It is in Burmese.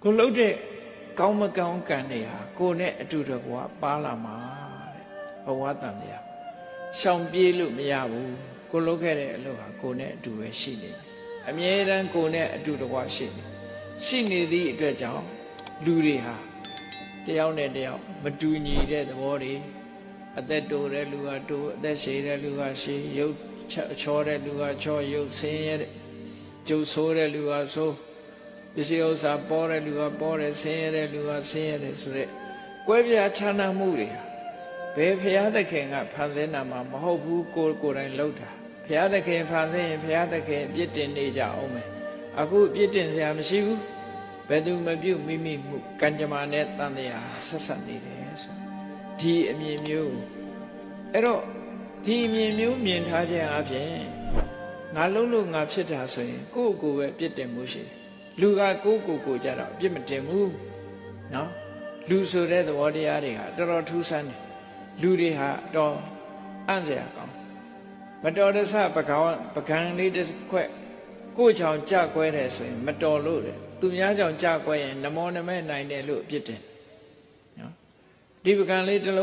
ကိုလှုပ်တဲ့ကောင်းမကောင်းကံတွေဟာကိုယ်နဲ့အတူတကွာပါလာမှာတဲ့ဘဝတန်တရားရှောင်ပြေးလို့မရဘူးကိုလှုပ်ခဲ့တဲ့အလုပ်ဟာကိုယ်နဲ့အတူပဲရှိနေတယ်အမြဲတမ်းကိုယ်နဲ့အတူတကွာရှိနေသည့်အတွက်ကြောင့်လူတွေဟာတယောက်နဲ့တယောက်မတူညီတဲ့သဘောတွေအသက်တိုတဲ့လူကတိုးအသက်ရှည်တဲ့လူကရှည်ရုပ်ချောတဲ့လူကချောရုပ်ဆင်းရဲတဲ့ကျုပ်ဆိုးတဲ့လူကဆိုးပစ္စည်းဥစ္စာပေါ်တဲ့လူကပေါ်တယ်ဆင်းရဲတဲ့လူကဆင်းရဲတယ်ဆိုတဲ့ကွဲပြားခြားနားမှုတွေဟာဘယ်ဘုရားသခင်ကဖန်ဆင်းတာမှမဟုတ်ဘူးကိုယ်တိုင်လှုပ်တာဘုရားသခင်ဖန်ဆင်းရင်ဘုရားသခင်ပြစ်တင်နေကြအောင်မယ်အခုပြစ်တင်စရာမရှိဘူးဘယ်သူမပြုတ်မိမိမှုကံကြမ္မာနဲ့တန်တရားဆက်ဆက်နေတယ်ဆိုဒီအမြင်မျိုးအဲ့တော့ဒီအမြင်မျိုးမြင်ထားခြင်းအပြင်ငါလုံးလို့ငါဖြစ်တာဆိုရင်ကိုယ့်ကိုယ်ပဲပြစ်တင်မှုရှိတယ်လူကကိုယ့်ကိုယ်ကြတော့ပြစ်မတင်ဘူးနော်လူဆိုတဲ့သဘောတရားတွေဟာတော်တော်ထူးဆန်းတယ်လူတွေဟာတော်အံ့စရာကောင်းမတော်တဆပကံလေးတစ်ခွက်ကိုယ့်ကြောင့်ကြကွဲတယ်ဆိုရင်မတော်လို့တယ်သူများကြောင့်ကြကွဲရင်နမောနမဲနိုင်တယ်လို့အပြစ်တင်နော်ဒီပကံလေးတစ်လုံး